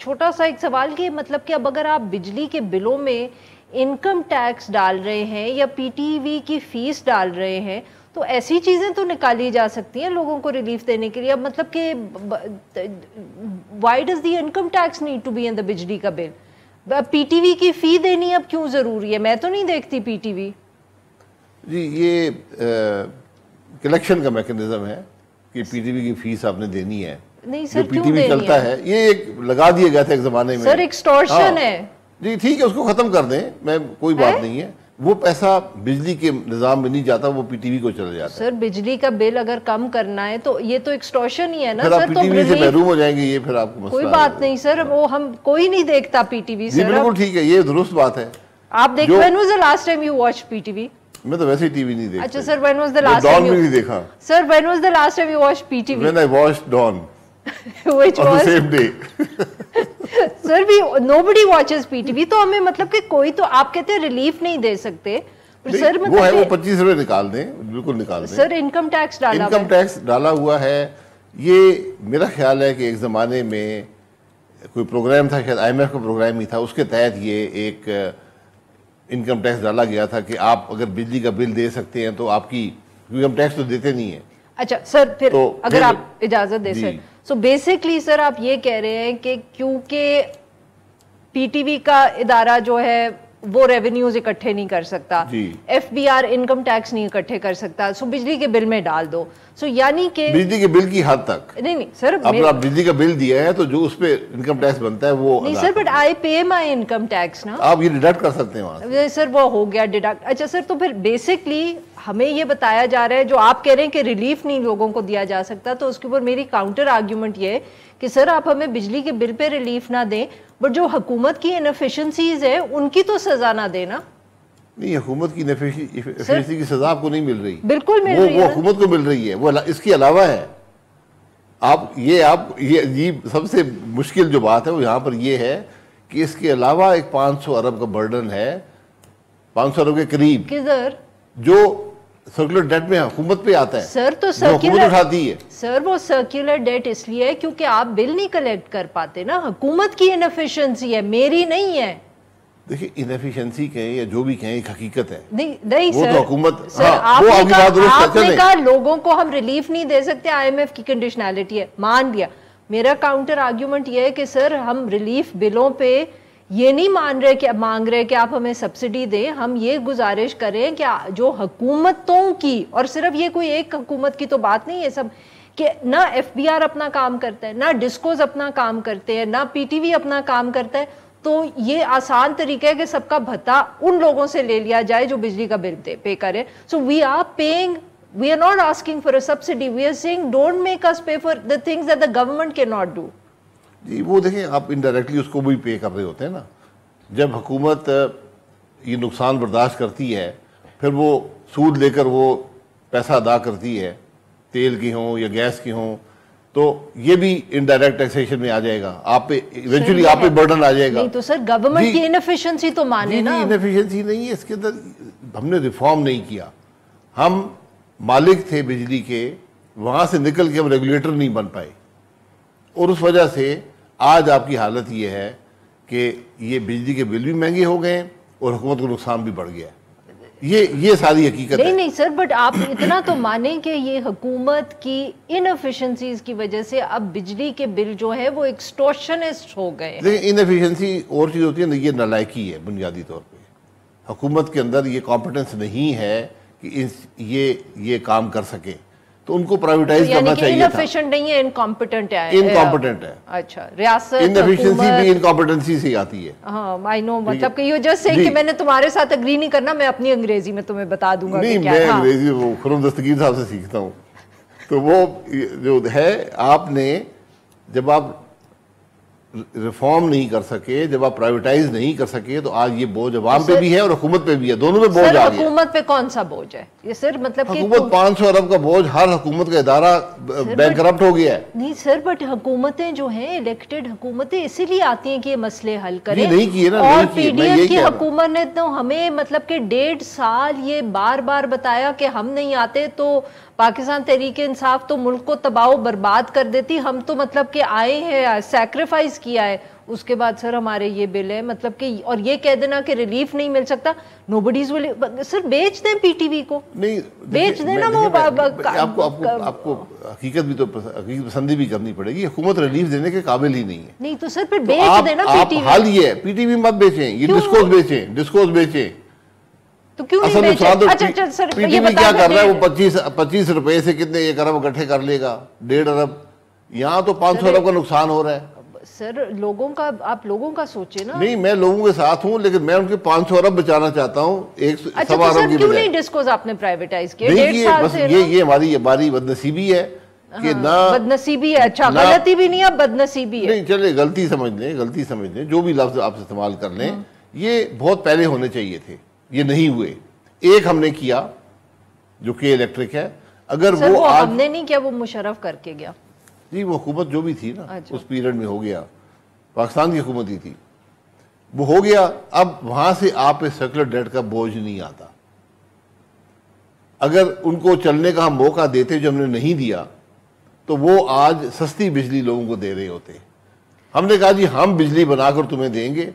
چھوٹا سا ایک سوال کہ مطلب کہ اب اگر آپ بجلی کے بلوں میں انکم ٹیکس ڈال رہے ہیں یا پی ٹی وی کی فیس ڈال رہے ہیں تو ایسی چیزیں تو نکالی جا سکتی ہیں لوگوں کو ریلیف دینے کے لیے. اب مطلب کہ why does the income tax need to be in the بجلی کا بل؟ پی ٹی وی کی فی دینی اب کیوں ضروری ہے؟ میں تو نہیں دیکھتی پی ٹی وی. جی یہ کلیکشن کا میکنزم ہے کہ پی ٹی وی کی فیس آپ نے دینی ہے. نہیں سر پی ٹی وی چلتا ہے یہ ایک لگا دیا گیا تھا ایک زمانے میں. سر ایکسٹورشن ہے. جی ٹھیک ہے اس کو ختم کر دیں, میں کوئی بات نہیں ہے. وہ پیسہ بجلی کے نظام میں نہیں جاتا, وہ پی ٹی وی کو چلا جاتا ہے. سر بجلی کا بل اگر کم کرنا ہے تو یہ تو ایکسٹورشن ہی ہے نا پھر سر. آپ پی ٹی وی سے محروم ہو جائیں گے, یہ پھر آپ کو مسئلہ کوئی بات نہیں سر, وہ ہم کوئی نہیں دیکھتا پی ٹی وی. جی بالکل ٹھیک ہے, یہ درست بات ہے. آپ دیکھ when was the last time you watched P T V? میں تو ویسے ہی ٹی وی نہیں دیکھتا. اچھا sir when was the last done time بھی you نہیں دیکھا. Sir when was the last time you watched P T V? when I watched Dawn which on the was same day. سر بھی nobody watches پی T وی. تو ہمیں مطلب کہ کوئی تو آپ کہتے ہیں ریلیف نہیں دے سکتے سر. وہ ہے وہ 25 روپے نکال دیں, بالکل نکال دیں. سر انکم ٹیکس ڈالا انکم ٹیکس ڈالا ہوا ہے. یہ میرا خیال ہے کہ ایک زمانے میں کوئی پروگرام تھا, شاید آئی ایم ایف کا پروگرام ہی تھا, اس کے تحت یہ ایک انکم ٹیکس ڈالا گیا تھا کہ آپ اگر بجلی کا بل دے سکتے ہیں تو آپ کی, کیونکہ ہم ٹیکس تو دیتے نہیں ہیں. اچھا سر پھر اگر آپ اجازت دیں سر, سو بیسکلی سر آپ یہ کہہ رہے ہیں کہ کیونکہ پی ٹی وی کا ادارہ جو ہے وہ ریونیوز اکٹھے نہیں کر سکتا, F B R income tax نہیں اکٹھے کر سکتا, سو بجلی کے بل میں ڈال دو. سو یعنی کہ بجلی کے بل کی حد تک نہیں سر, آپ بجلی کا بل دیا ہے تو جو اس پہ انکم ٹیکس بنتا ہے وہ نہیں sir, but I pay my income tax نا. آپ یہ ڈیڈکٹ کر سکتے ہیں وہاں سے. سر وہ ہو گیا ڈیڈکٹ. اچھا سر, تو پھر بیسکلی ہمیں یہ بتایا جا رہا ہے, جو آپ کہہ رہے ہیں کہ ریلیف نہیں لوگوں کو دیا جا سکتا, تو اس کے اوپر میری کاؤنٹر آرگیومنٹ یہ ہے کہ سر آپ ہمیں بجلی کے بل پہ ریلیف نہ دیں, بٹ جو حکومت کی انفیشنسیز ہے ان کی تو سزا نہ دینا. نہیں, حکومت کی انفیشنسی کی سزا آپ کو نہیں مل رہی. بالکل مل رہی ہے, وہ حکومت کو مل رہی ہے, وہ اس کے علاوہ ہے. یہ عجیب سب سے مشکل جو بات ہے وہ یہاں پر یہ ہے کہ اس کے علاوہ ایک 500 ارب کا برڈن ہے, 500 ارب کے قریب, کدھر جو سرکولر ڈیٹ میں حکومت پہ آتا ہے. سر تو حکومت اٹھاتی ہے. سر وہ سرکولر ڈیٹ اس لیے ہے کیونکہ آپ بل نہیں کلیکٹ کر پاتے نا, حکومت کی انفیشنسی ہے, میری نہیں ہے. دیکھیں انفیشنسی کہیں یا جو بھی کہیں ایک حقیقت ہے. نہیں وہ سر, تو حکومت, سر آپ نے کہا لوگوں کو ہم ریلیف نہیں دے سکتے, آئی ایم ایف کی کنڈیشنالٹی ہے, مان لیا. میرا کاؤنٹر آرگیومنٹ یہ ہے کہ سر ہم ریلیف بلوں پہ یہ نہیں مانگ رہے کہ آپ ہمیں سبسڈی دیں, ہم یہ گزارش کریں کہ جو حکومتوں کی, اور صرف یہ کوئی ایک حکومت کی تو بات نہیں ہے سب, کہ نہ ایف بی آر اپنا کام کرتا ہے, نہ ڈسکوز اپنا کام کرتے ہیں, نہ پی ٹی وی اپنا کام کرتا ہے, تو یہ آسان طریقہ ہے کہ سب کا بھتا ان لوگوں سے لے لیا جائے جو بجلی کا بل پے کرے. So we are paying, we are not asking for a subsidy, we are saying don't make us pay for the things that the government cannot do. جی وہ دیکھیں آپ انڈائریکٹلی اس کو بھی پے کر رہے ہوتے ہیں نا. جب حکومت یہ نقصان برداشت کرتی ہے پھر وہ سود لے کر وہ پیسہ ادا کرتی ہے, تیل کی ہوں یا گیس کی ہوں, تو یہ بھی انڈائریکٹ ٹیکسیشن میں آ جائے گا, آپ پہ ایونچولی آپ پہ برڈن آ جائے گا. نہیں تو سر گورنمنٹ کی انفیشنسی تو مانے نا. انفیشنسی نہیں ہے اس کے اندر, ہم نے ریفارم نہیں کیا. ہم مالک تھے بجلی کے, وہاں سے نکل کے ہم ریگولیٹر نہیں بن پائے, اور اس وجہ سے آج آپ کی حالت یہ ہے کہ یہ بجلی کے بل بھی مہنگے ہو گئے اور حکومت کو نقصان بھی بڑھ گیا. یہ ساری حقیقت ہے. نہیں سر, بٹ آپ اتنا تو مانیں کہ یہ حکومت کی انفیشنسیز کی وجہ سے اب بجلی کے بل جو ہے وہ ایکسٹورشنسٹ ہو گئے. لیکن انفیشنسی اور چیز ہوتی ہے نا, یہ نالائکی ہے بنیادی طور پہ. حکومت کے اندر یہ کمپیٹنس نہیں ہے کہ یہ کام کر سکے, تو ان کو پرائیویٹائز کرنا چاہیے تھا. انفیشنٹ نہیں ہے, انکمپیٹنٹ ہے. انکمپیٹنٹ ہے. اچھا, ریاست انفیشنسی بھی انکمپیٹنسی سے آتی ہے. ہاں آئی نو, مطلب کہ یو جسٹ سیئنگ کہ میں نے تمہارے ساتھ اگری نہیں کرنا, میں اپنی انگریزی میں تمہیں بتا دوں گا. نہیں میں انگریزی وہ خرم دستگیر صاحب سے سیکھتا ہوں. تو وہ جو ہے, آپ نے جب آپ ریفارم نہیں کر سکے, جب آپ پرائیویٹائز نہیں کر سکے, تو آج یہ بوجھ عوام پہ بھی ہے اور حکومت پہ بھی ہے, دونوں پہ بوجھ آ گیا. حکومت پہ کون سا بوجھ ہے یہ سر؟ مطلب کہ حکومت 500 ارب کا بوجھ, ہر حکومت کا ادارہ بینکرپٹ ہو گیا ہے. نہیں سر, بٹ حکومتیں جو ہیں الیکٹڈ حکومتیں اسی لیے آتی ہیں کہ یہ مسئلے حل کریں. نہیں کیے نا, اور پی ڈی ایم کی حکومت نے تو ہمیں مطلب کہ 1.5 سال یہ بار بار بتایا کہ ہم نہیں آتے تو پاکستان تحریک انصاف تو ملک کو تباہ و برباد کر دیتی, ہم تو مطلب کہ آئے ہیں, سیکریفائز کیا ہے. اس کے بعد سر ہمارے یہ بل ہے, مطلب کہ اور یہ کہہ دینا کہ ریلیف نہیں مل سکتا, نوبڈیز ول. سر بیچ دیں پی ٹی وی کو, نہیں بیچ دیں نا. وہ آپ کو حقیقت بھی تو حقیقت پسندی بھی کرنی پڑے گی. حکومت ریلیف دینے کے قابل ہی نہیں ہے. نہیں تو سر پھر بیچ دیں نا پی ٹی وی. حال یہ ہے پی ٹی وی مت بیچیں, یہ ڈسکوز بیچیں. تو کیوں نہیں بیچیں؟ اچھا سر پی ٹی وی کیا کر رہا ہے, وہ 25 روپے سے کتنے 1 ارب اکٹھے کر لے گا, 1.5 ارب. یہاں تو 500 ارب کا نقصان ہو رہا ہے. سر لوگوں کا, آپ لوگوں کا سوچیں نا. نہیں میں لوگوں کے ساتھ ہوں, لیکن میں ان کے 500 ارب بچانا چاہتا ہوں. 1.25 ارب کی کیوں نہیں ڈسکوز آپ نے پرائیویٹائز کیا؟ یہ ہماری بدنصیبی ہے کہ نہ بدنصیبی ہے. اچھا غلطی بھی نہیں ہے, بدنصیبی ہے. نہیں چلے غلطی سمجھ لیں, جو بھی لفظ آپ استعمال کر لیں, یہ بہت پہلے ہونے چاہیے تھے, یہ نہیں ہوئے. ایک ہم نے کیا جو کہ الیکٹرک ہے. اگر وہ ہم نے نہیں کیا, وہ مشرف کر کے گیا. جی وہ حکومت جو بھی تھی نا اس پیریڈ میں ہو گیا, پاکستان کی حکومت ہی تھی, وہ ہو گیا. اب وہاں سے آپ پہ سرکولر ڈیٹ کا بوجھ نہیں آتا. اگر ان کو چلنے کا ہم موقع دیتے جو ہم نے نہیں دیا, تو وہ آج سستی بجلی لوگوں کو دے رہے ہوتے. ہم نے کہا جی ہم بجلی بنا کر تمہیں دیں گے,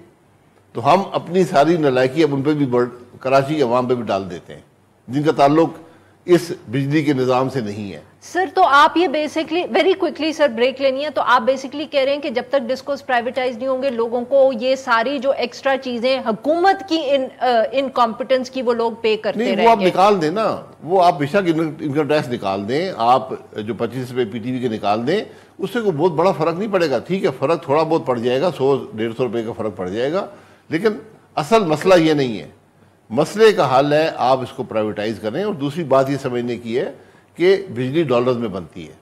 تو ہم اپنی ساری نالائکی اب ان پہ بھی کراچی کے عوام پہ بھی ڈال دیتے ہیں جن کا تعلق اس بجلی کے نظام سے نہیں ہے. سر تو آپ یہ بیسکلی ویری کوئکلی سر بریک لینی ہے, تو آپ بیسکلی کہہ رہے ہیں کہ جب تک ڈسکوز پرائیویٹائز نہیں ہوں گے, لوگوں کو یہ ساری جو ایکسٹرا چیزیں حکومت کی انکمپٹنس کی وہ لوگ پے کرتے رہیں گے. نہیں وہ آپ نکال دیں نا, وہ آپ بے شک انکم ٹیکس نکال دیں, آپ جو 25 روپے پی ٹی وی کے نکال دیں, اس سے کوئی بہت بڑا فرق نہیں پڑے گا. ٹھیک ہے فرق تھوڑا بہت پڑ جائے گا, 100-150 روپے کا فرق پڑ جائے گا, لیکن اصل مسئلہ یہ نہیں ہے. مسئلے کا حل ہے آپ اس کو پرائیویٹائز کریں. اور دوسری بات یہ سمجھنے کی ہے کہ بجلی ڈالرز میں بنتی ہے.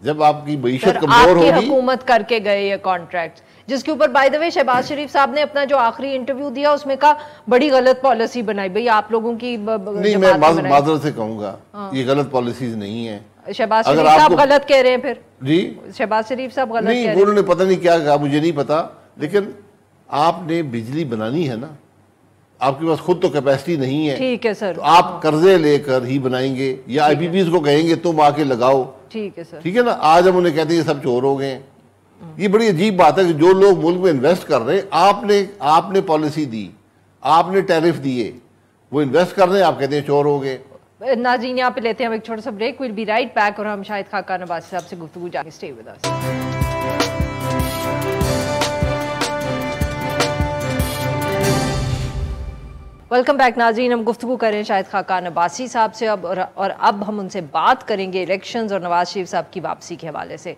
جب آپ کی معیشت کمزور ہوگی. آپ کی حکومت کر کے گئے یہ کانٹریکٹ, جس کے اوپر بائی دا وے شہباز شریف صاحب نے اپنا جو آخری انٹرویو دیا اس میں کہا بڑی غلط پالیسی بنائی. بھئی آپ لوگوں کی نہیں, میں معذرت سے کہوں گا یہ غلط پالیسیز نہیں ہیں. شہباز شریف صاحب غلط کہہ رہے ہیں پھر. جی شہباز شریف صاحب غلط کہہ رہے ہیں. انہوں نے پتہ نہیں کیا کہا, مجھے نہیں پتا, لیکن آپ نے بجلی بنانی ہے نا, آپ کے پاس خود تو کیپیسٹی نہیں ہے. ٹھیک ہے سر, تو آپ قرضے لے کر ہی بنائیں گے, یا آئی پی پیز کو کہیں گے تم آ کے لگاؤ. ٹھیک ہے سر, ٹھیک ہے نا. آج ہم انہیں کہتے ہیں یہ سب چور ہو گئے. یہ بڑی عجیب بات ہے کہ جو لوگ ملک میں انویسٹ کر رہے ہیں, آپ نے پالیسی دی, آپ نے ٹیرف دیے, وہ انویسٹ کر رہے ہیں, آپ کہتے ہیں چور ہو گئے. ناظرین یہاں پہ لیتے ہیں ہم ایک چھوٹا سا break. We'll be right back, اور ہم شاہد خاقان عباسی صاحب سے گفتگو جاری. Stay with us. Welcome back ناظرین, ہم گفتگو کریں شاہد خاقان عباسی صاحب سے اور اب ہم ان سے بات کریں گے الیکشنز اور نواز شریف صاحب کی واپسی کے حوالے سے.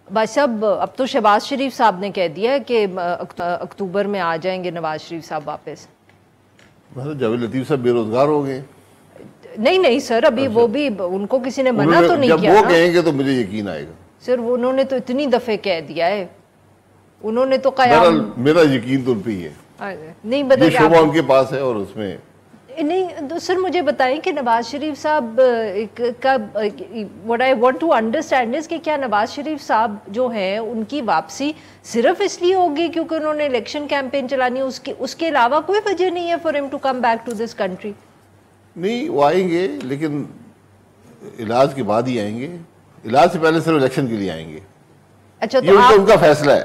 بھائی صاحب اب تو شہباز شریف صاحب نے کہہ دیا ہے کہ اکتوبر میں آ جائیں گے نواز شریف صاحب واپس. جاوید لطیف صاحب بے روزگار ہو گئے. نہیں سر, ابھی وہ بھی ان کو کسی نے منع تو نہیں کیا. جب وہ کہیں گے تو مجھے یقین آئے گا. سر انہوں نے تو اتنی دفعے کہہ دیا ہے, انہوں نے تو قیام. میرا یقین تو ان پہ ہی ہے. نہیں بدل شعبہ ان کے پاس ہے, اور اس میں نہیں. سر مجھے بتائیں کہ نواز شریف صاحب کا what I want to understand is کہ کیا نواز شریف صاحب جو ہیں ان کی واپسی صرف اس لیے ہوگی کیونکہ انہوں نے الیکشن کیمپین چلانی ہے, اس کے علاوہ کوئی وجہ نہیں ہے for him to come back to this country؟ نہیں وہ آئیں گے, لیکن علاج کے بعد ہی آئیں گے. علاج سے پہلے صرف الیکشن کے لیے آئیں گے. اچھا تو ان کا فیصلہ ہے.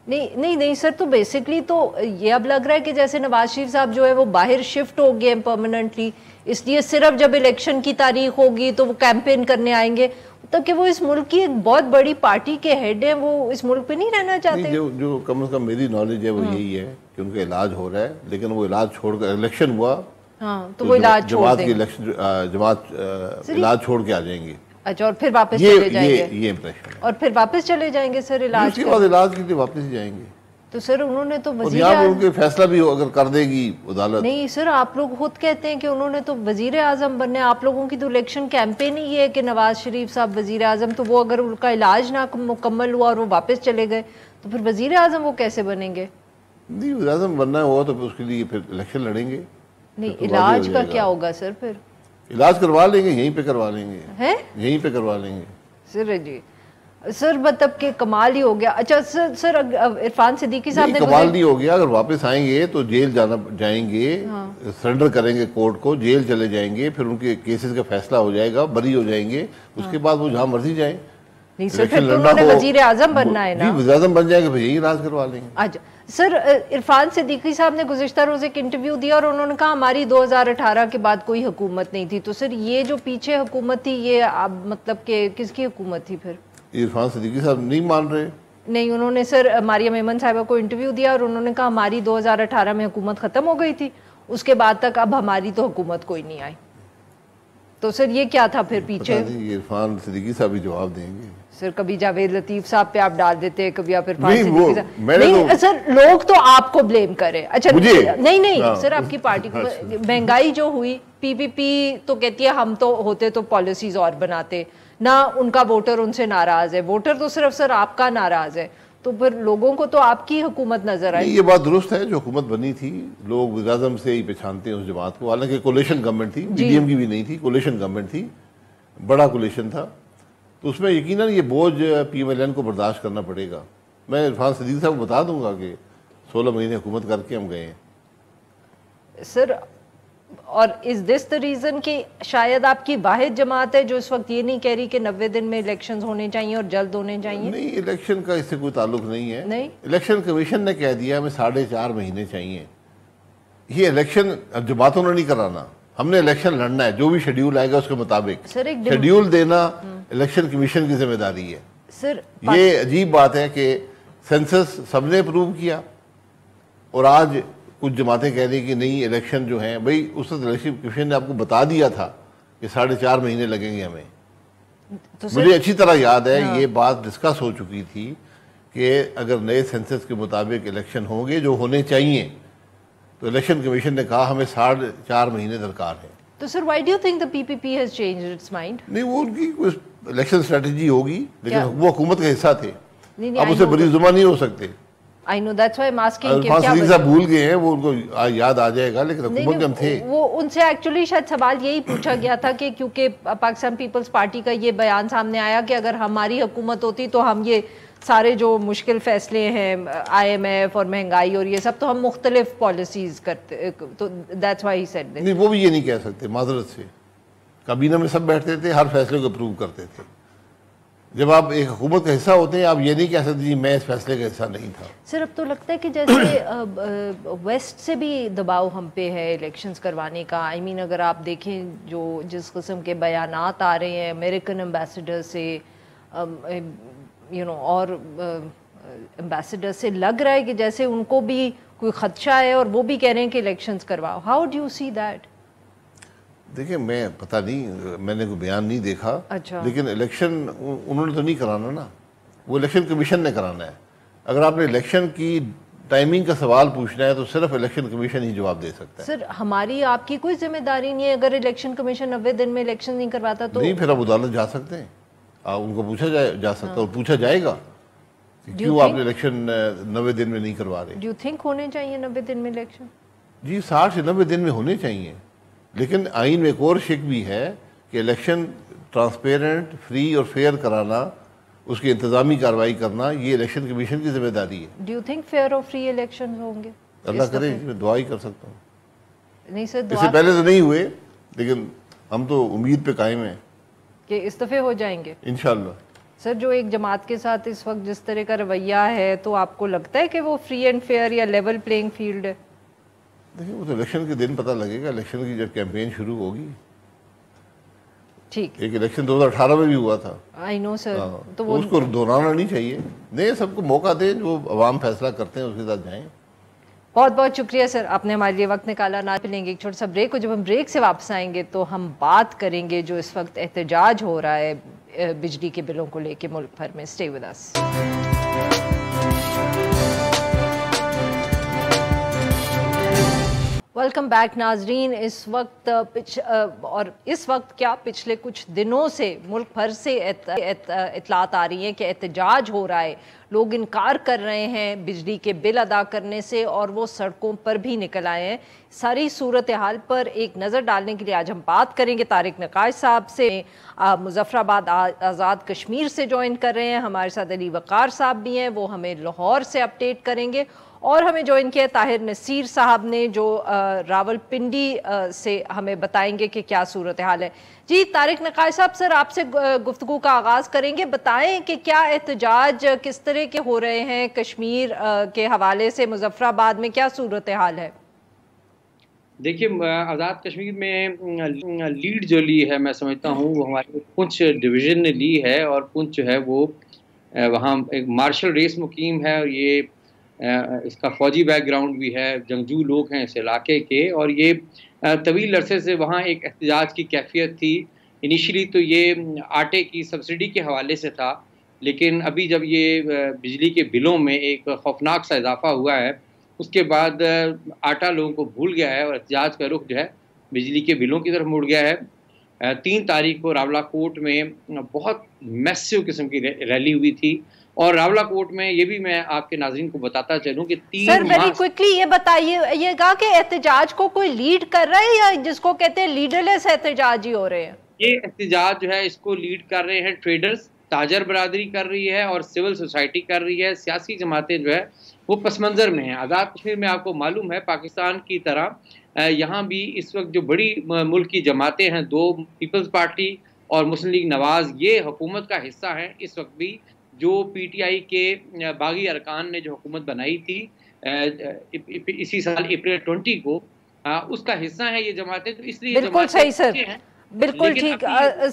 نہیں سر, تو بیسکلی تو یہ اب لگ رہا ہے کہ جیسے نواز شریف صاحب جو ہے وہ باہر شفٹ ہو گئے ہیں پرماننٹلی, اس لیے صرف جب الیکشن کی تاریخ ہوگی تو وہ کیمپین کرنے آئیں گے. تب کہ وہ اس ملک کی ایک بہت بڑی پارٹی کے ہیڈ ہیں, وہ اس ملک پہ نہیں رہنا چاہتے. جو کم از کم میری نالج ہے وہ یہی ہے کہ ان کا علاج ہو رہا ہے, لیکن وہ علاج چھوڑ کر الیکشن ہوا تو وہ علاج چھوڑ دیں گے. جماعت علاج چھوڑ کے آ جائیں گے. اچھا, اور پھر واپس چلے جائیں گے. یہ امپریشن ہے. اور پھر واپس چلے جائیں گے سر علاج کے بعد, علاج کے لیے واپس ہی جائیں گے. تو سر انہوں نے تو وزیر اعظم کے فیصلہ بھی اگر کر دے گی عدالت. نہیں سر, آپ لوگ خود کہتے ہیں کہ انہوں نے تو وزیر اعظم بننے. آپ لوگوں کی تو الیکشن کیمپین ہی یہ ہے کہ نواز شریف صاحب وزیر اعظم. تو وہ اگر ان کا علاج نہ مکمل ہوا اور وہ واپس چلے گئے تو پھر وزیر اعظم وہ کیسے بنیں گے؟ نہیں, وزیر اعظم بننا ہوا تو اس کے لیے پھر الیکشن لڑیں گے. نہیں, علاج کا کیا ہوگا سر؟ پھر علاج کروا لیں گے, یہیں پہ کروا لیں گے. یہیں پہ کروا لیں گے سر. جی سر, مطلب کہ کمال ہی ہو گیا. اچھا سر عرفان صدیقی صاحب نے کمال نہیں ہو گیا. اگر واپس آئیں گے تو جیل جائیں گے, سرنڈر کریں گے کورٹ کو, جیل چلے جائیں گے, پھر ان کے کیسز کا فیصلہ ہو جائے گا, بری ہو جائیں گے. اس کے بعد وہ جہاں مرضی جائیں. نہیں سر پھر تو انہوں نے وزیر اعظم بننا ہے نا. وزیر اعظم بن جائے گا پھر یہی راج کروا لیں گے. اچھا سر عرفان صدیقی صاحب نے گزشتہ روز ایک انٹرویو دیا اور انہوں نے کہا ہماری 2018 کے بعد کوئی حکومت نہیں تھی. تو سر یہ جو پیچھے حکومت تھی یہ مطلب کہ کس کی حکومت تھی پھر؟ عرفان صدیقی صاحب نہیں مان رہے. نہیں انہوں نے سر مریم ایمن صاحبہ کو انٹرویو دیا اور انہوں نے کہا ہماری 2018 میں حکومت ختم ہو گئی تھی, اس کے بعد تک اب ہماری تو حکومت کوئی نہیں آئی. تو سر یہ کیا تھا پھر پیچھے؟ عرفان صدیقی صاحب بھی جواب دیں گے. سر کبھی جاوید لطیف صاحب پہ آپ ڈال دیتے ہیں, کبھی آپ عرفان صدیقی صاحب. نہیں سر لوگ تو آپ کو بلیم کریں. اچھا نہیں سر آپ کی پارٹی مہنگائی جو ہوئی, پی پی پی تو کہتی ہے ہم تو ہوتے تو پالیسیز اور بناتے, نہ ان کا ووٹر ان سے ناراض ہے, ووٹر تو صرف سر آپ کا ناراض ہے. تو پھر لوگوں کو تو آپ کی حکومت نظر آئی. یہ بات درست ہے, جو حکومت بنی تھی لوگ وزیر اعظم سے ہی پہچانتے ہیں اس جماعت کو, حالانکہ کولیشن گورنمنٹ تھی, پی ڈی ایم کی بھی نہیں تھی, کولیشن گورنمنٹ تھی, بڑا کولیشن تھا. تو اس میں یقیناً یہ بوجھ پی ایم ایل این کو برداشت کرنا پڑے گا. میں عرفان صدیقی صاحب کو بتا دوں گا کہ 16 مہینے حکومت کر کے ہم گئے ہیں. سر اور از دس دا ریزن کہ شاید آپ کی واحد جماعت ہے جو اس وقت یہ نہیں کہہ رہی کہ 90 دن میں الیکشنز ہونے چاہیے اور جلد ہونے چاہیے؟ نہیں, الیکشن کا اس سے کوئی تعلق نہیں ہے. نہیں, الیکشن کمیشن نے کہہ دیا ہمیں 4.5 مہینے چاہیے. یہ الیکشن جماعتوں نے نہیں کرانا, ہم نے الیکشن لڑنا ہے, جو بھی شیڈیول آئے گا اس کے مطابق. شیڈیول دینا الیکشن کمیشن کی ذمہ داری ہے. سر یہ عجیب بات ہے کہ سینسس سب نے اپروو کیا اور آج کچھ جماعتیں کہہ رہی کہ نہیں الیکشن جو ہیں, بھئی اس وقت الیکشن کمیشن نے آپ کو بتا دیا تھا کہ 4.5 مہینے لگیں گے ہمیں. مجھے اچھی طرح یاد ہے یہ بات ڈسکس ہو چکی تھی کہ اگر نئے سینسس کے مطابق الیکشن ہوں گے جو ہونے چاہیے, تو الیکشن کمیشن نے کہا ہمیں 4.5 مہینے درکار ہیں. تو سر why do you think the PPP has changed its mind? نہیں, وہ ان کی کوئی الیکشن اسٹریٹجی ہوگی, لیکن وہ حکومت کا حصہ تھے, اب اسے بری زبان نہیں ہو سکتے. I know, that's why I'm asking کہ کیا صدیقی صاحب بھول گئے ہیں, وہ ان کو یاد آ جائے گا, لیکن حکومت میں ہم تھے. وہ ان سے ایکچولی شاید سوال یہی پوچھا گیا تھا کہ کیونکہ پاکستان پیپلز پارٹی کا یہ بیان سامنے آیا کہ اگر ہماری حکومت ہوتی تو ہم یہ سارے جو مشکل فیصلے ہیں آئی ایم ایف اور مہنگائی اور یہ سب تو ہم مختلف پالیسیز کرتے, تو that's why he said this. نہیں, وہ بھی یہ نہیں کہہ سکتے معذرت سے. کابینہ میں سب بیٹھتے تھے, ہر فیصلے کو اپروو کرتے تھے. جب آپ ایک حکومت کا حصہ ہوتے ہیں آپ یہ نہیں کہہ سکتے جی میں اس فیصلے کا حصہ نہیں تھا. سر اب تو لگتا ہے کہ جیسے ویسٹ سے بھی دباؤ ہم پہ ہے الیکشنز کروانے کا. آئی مین اگر آپ دیکھیں جو جس قسم کے بیانات آ رہے ہیں امریکن امبیسڈر سے اور امبیسڈر سے, لگ رہا ہے کہ جیسے ان کو بھی کوئی خدشہ ہے اور وہ بھی کہہ رہے ہیں کہ الیکشنز کرواؤ. How do you see that? دیکھیں میں پتہ نہیں, میں نے کوئی بیان نہیں دیکھا. اچھا. لیکن الیکشن انہوں نے تو نہیں کرانا نا, وہ الیکشن کمیشن نے کرانا ہے. اگر آپ نے الیکشن کی ٹائمنگ کا سوال پوچھنا ہے تو صرف الیکشن کمیشن ہی جواب دے سکتا ہے. سر ہماری آپ کی کوئی ذمہ داری نہیں ہے اگر الیکشن کمیشن 90 دن میں الیکشن نہیں کرواتا تو؟ نہیں, پھر آپ عدالت جا سکتے ہیں, ان کو پوچھا جا سکتا ہے اور پوچھا جائے گا کیوں آپ نے الیکشن 90 دن میں نہیں کروا رہے. ڈو یو تھنک ہونے چاہیے 90 دن میں الیکشن؟ جی 60 سے 90 دن میں ہونے چاہیے, لیکن آئین میں ایک اور شک بھی ہے کہ الیکشن ٹرانسپیرنٹ, فری اور فیئر کرانا, اس کی انتظامی کارروائی کرنا, یہ الیکشن کمیشن کی ذمہ داری ہے. ڈو یو تھنک فیئر اور فری الیکشن ہوں گے؟ اللہ کرے, میں دعا ہی کر سکتا ہوں. نہیں سر, اس سے پہلے تو نہیں ہوئے, لیکن ہم تو امید پہ قائم ہیں کہ اس دفعہ ہو جائیں گے انشاءاللہ. سر جو ایک جماعت کے ساتھ اس وقت جس طرح کا رویہ ہے, تو آپ کو لگتا ہے کہ وہ فری اینڈ فیئر یا لیول پلینگ فیلڈ ہے؟ دیکھیں وہ تو الیکشن کے دن پتہ لگے گا, الیکشن کی جب کیمپین شروع ہوگی. ٹھیک, ایک الیکشن 2018 میں بھی ہوا تھا. آئی نو سر, تو اس کو دہرانا نہیں چاہیے. نہیں, سب کو موقع دیں, جو عوام فیصلہ کرتے ہیں اس کے ساتھ جائیں. بہت بہت شکریہ سر, آپ نے ہمارے لیے وقت نکالا. نہ لیں گے ایک چھوٹا سا بریک, اور جب ہم بریک سے واپس آئیں گے تو ہم بات کریں گے جو اس وقت احتجاج ہو رہا ہے بجلی کے بلوں کو لے کے ملک بھر میں. Stay with us. Welcome back ناظرین. اس وقت اور اس وقت کیا پچھلے کچھ دنوں سے ملک بھر سے اطلاعات آ رہی ہیں کہ احتجاج ہو رہا ہے. لوگ انکار کر رہے ہیں بجلی کے بل ادا کرنے سے اور وہ سڑکوں پر بھی نکل آئے ہیں. ساری صورتحال پر ایک نظر ڈالنے کے لیے آج ہم بات کریں گے طارق نقاش صاحب سے. مظفر آباد آزاد کشمیر سے جوائن کر رہے ہیں. ہمارے ساتھ علی وقار صاحب بھی ہیں, وہ ہمیں لاہور سے اپڈیٹ کریں گے. اور ہمیں جوائن کیا طاہر نصیر صاحب نے جو راولپنڈی سے ہمیں بتائیں گے کہ کیا صورتحال ہے۔ جی طارق نقائی صاحب، سر آپ سے گفتگو کا آغاز کریں گے، بتائیں کہ کیا احتجاج کس طرح کے ہو رہے ہیں کشمیر کے حوالے سے، مظفر آباد میں کیا صورتحال ہے؟ دیکھیے آزاد کشمیر میں لیڈ جو لی ہے میں سمجھتا ہوں وہ ہمارے پونچھ ڈویژن نے لی ہے، اور پونچھ جو ہے وہ وہاں ایک مارشل ریس مقیم ہے، اور یہ اس کا فوجی بیک گراؤنڈ بھی ہے، جنگجو لوگ ہیں اس علاقے کے، اور یہ طویل عرصے سے وہاں ایک احتجاج کی کیفیت تھی۔ انیشلی تو یہ آٹے کی سبسڈی کے حوالے سے تھا، لیکن ابھی جب یہ بجلی کے بلوں میں ایک خوفناک سا اضافہ ہوا ہے، اس کے بعد آٹا لوگوں کو بھول گیا ہے، اور احتجاج کا رخ جو ہے بجلی کے بلوں کی طرف مڑ گیا ہے۔ 3 تاریخ کو راولہ کوٹ میں بہت میسیو قسم کی ریلی ہوئی تھی، اور راولہ کوٹ میں یہ بھی میں آپ کے ناظرین کو بتاتا چلوں کہ 3 سر ویری کوئکلی یہ بتائیے گا کہ احتجاج کو کوئی لیڈ کر رہا ہے یا جس کو کہتے ہیں لیڈرلیس احتجاج ہی ہو رہے ہیں؟ یہ احتجاج جو ہے اس کو لیڈ کر رہے ہیں ٹریڈرز، تاجر برادری کر رہی ہے، اور سول سوسائٹی کر رہی ہے۔ سیاسی جماعتیں جو ہے وہ پس منظر میں ہیں۔ آزاد کشمیر میں آپ کو معلوم ہے پاکستان کی طرح یہاں بھی اس وقت جو بڑی ملک کی جماعتیں ہیں، 2 پیپلز پارٹی اور مسلم لیگ نواز، یہ حکومت کا حصہ ہیں اس وقت بھی۔ جو پی ٹی آئی کے باغی ارکان نے جو حکومت بنائی تھی اسی سال اپریل 20 کو، اس کا حصہ ہیں یہ جماعتیں، تو اس لیے بالکل صحیح سر، بالکل ٹھیک۔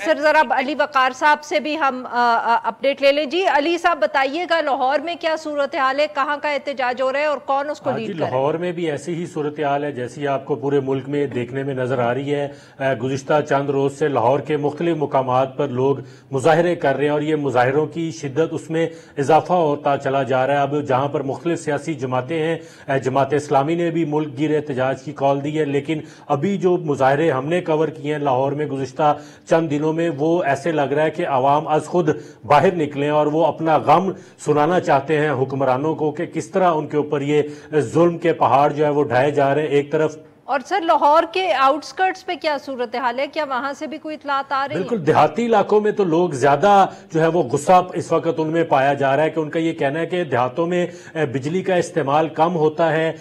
سر ذرا علی وقار صاحب سے بھی ہم اپڈیٹ لے لیں۔ جی علی صاحب بتائیے گا لاہور میں کیا صورتحال ہے، کہاں کا احتجاج ہو رہا ہے اور کون اس کو لیڈ کر رہا ہے؟ لاہور میں بھی ایسی ہی صورتحال ہے جیسی آپ کو پورے ملک میں دیکھنے میں نظر آ رہی ہے۔ گزشتہ چند روز سے لاہور کے مختلف مقامات پر لوگ مظاہرے کر رہے ہیں، اور یہ مظاہروں کی شدت اس میں اضافہ ہوتا چلا جا رہا ہے۔ اب جہاں پر مختلف سیاسی جماعتیں ہیں، جماعت اسلامی نے بھی ملک گیر احتجاج کی کال دی ہے، لیکن ابھی جو مظاہرے ہم نے کور کیے ہیں لاہور میں گزشتہ چند دنوں میں، وہ ایسے لگ رہا ہے کہ عوام از خود باہر نکلیں اور وہ اپنا غم سنانا چاہتے ہیں حکمرانوں کو کہ کس طرح ان کے اوپر یہ ظلم کے پہاڑ جو ہے وہ ڈھائے جا رہے ہیں۔ ایک طرف اور سر لاہور کے آؤٹ سکرٹس پہ کیا صورتحال ہے، کیا وہاں سے بھی کوئی اطلاعات آ رہی ہیں؟ بالکل دیہاتی علاقوں میں تو لوگ زیادہ جو ہے وہ غصہ اس وقت ان میں پایا جا رہا ہے کہ ان کا یہ کہنا ہے کہ دیہاتوں میں بجلی کا استعمال کم ہوتا ہے،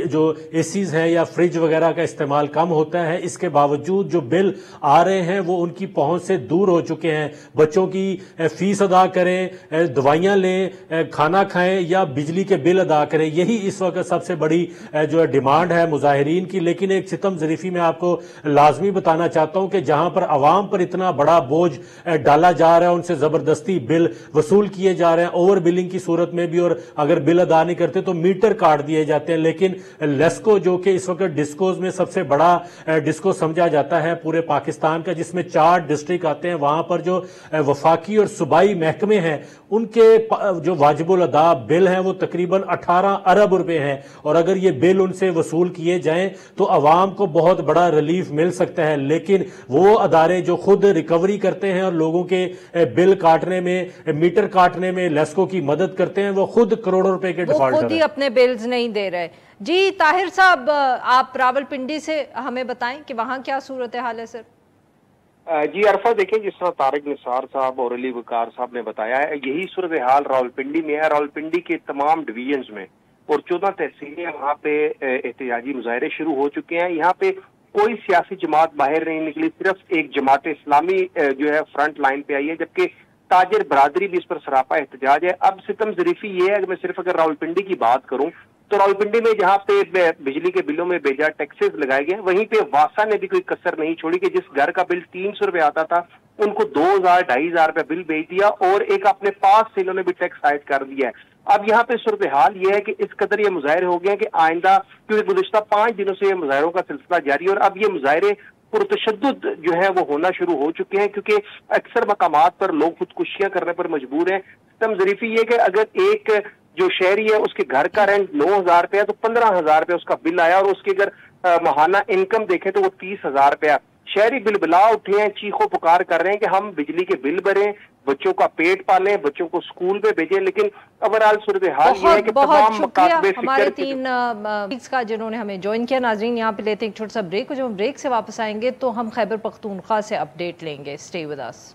جو اے سیز ہیں یا فریج وغیرہ کا استعمال کم ہوتا ہے، اس کے باوجود جو بل آ رہے ہیں وہ ان کی پہنچ سے دور ہو چکے ہیں۔ بچوں کی فیس ادا کریں، دوائیاں لیں، کھانا کھائیں یا بجلی کے بل ادا کریں، یہی اس وقت سب سے بڑی جو ہے ڈیمانڈ ہے مظاہرین کی۔ لیکن ایک ستم ظریفی میں آپ کو لازمی بتانا چاہتا ہوں کہ جہاں پر عوام پر اتنا بڑا بوجھ ڈالا جا رہا ہے، ان سے زبردستی بل وصول کیے جا رہے ہیں اوور بلنگ کی صورت میں بھی، اور اگر بل ادا نہیں کرتے تو میٹر کاٹ دیے جاتے ہیں۔ لیکن لیسکو جو کہ اس وقت ڈسکوز میں سب سے بڑا ڈسکو سمجھا جاتا ہے پورے پاکستان کا، جس میں 4 ڈسٹرکٹ آتے ہیں، وہاں پر جو وفاقی اور صوبائی محکمے ہیں ان کے جو واجب الادا بل ہیں وہ تقریباً 18 ارب روپے ہیں، اور اگر یہ بل ان سے وصول کیے جائیں تو عوام کو بہت بڑا ریلیف مل سکتا ہے۔ لیکن وہ ادارے جو خود ریکوری کرتے ہیں اور لوگوں کے بل کاٹنے میں، میٹر کاٹنے میں لیسکو کی مدد کرتے ہیں، وہ خود کروڑوں روپے کے ڈیفالٹ خود ہی اپنے بلز نہیں دے رہے۔ جی طاہر صاحب آپ راولپنڈی سے ہمیں بتائیں کہ وہاں کیا صورتحال ہے سر؟ جی عرفہ، دیکھیں جس طرح طارق نثار صاحب اور علی وقار صاحب نے بتایا ہے، یہی صورتحال راولپنڈی میں ہے۔ راولپنڈی کے تمام ڈویژنز میں اور 14 تحصیلیں وہاں پہ احتجاجی مظاہرے شروع ہو چکے ہیں۔ یہاں پہ کوئی سیاسی جماعت باہر نہیں نکلی، صرف ایک جماعت اسلامی جو ہے فرنٹ لائن پہ آئی ہے، جبکہ تاجر برادری بھی اس پر سراپا احتجاج ہے۔ اب ستم ظریفی یہ ہے کہ میں صرف اگر راولپنڈی کی بات کروں تو راولپنڈی میں جہاں پہ بجلی کے بلوں میں بیجا ٹیکسز لگائے گئے، وہیں پہ واسا نے بھی کوئی کسر نہیں چھوڑی کہ جس گھر کا بل 300 روپے آتا تھا ان کو 2000-2500 روپے بل بھیج دیا، اور ایک اپنے پاس سے انہوں نے بھی ٹیکس عائد کر دیا ہے۔ اب یہاں پہ صورتحال یہ ہے کہ اس قدر یہ مظاہرے ہو گئے ہیں کہ آئندہ، کیونکہ گزشتہ 5 دنوں سے یہ مظاہروں کا سلسلہ جاری ہے، اور اب یہ مظاہرے پرتشدد جو ہے وہ ہونا شروع ہو چکے ہیں، کیونکہ اکثر مقامات پر لوگ خودکشیاں کرنے پر مجبور ہیں۔ ستم ظریفی یہ کہ اگر ایک جو شہری ہے اس کے گھر کا رینٹ 9000 روپے ہے تو 15000 روپے اس کا بل آیا، اور اس کی اگر ماہانہ انکم دیکھیں تو وہ 30000 روپے۔ شہری بلبلا اٹھے ہیں، چیخو پکار کر رہے ہیں کہ ہم بجلی کے بل بھریں، بچوں کا پیٹ پالیں، بچوں کو اسکول پہ بھیجیں، لیکن اوورآل صورتحال یہ ہے کہ تمام مقاصد ہمارے 3 ویکس کا جنہوں نے ہمیں جوائن کیا۔ ناظرین یہاں پہ لیتے ہیں ایک چھوٹا سا بریک، جب ہم بریک سے واپس آئیں گے تو ہم خیبر پختونخوا سے اپڈیٹ لیں گے۔ Stay with us.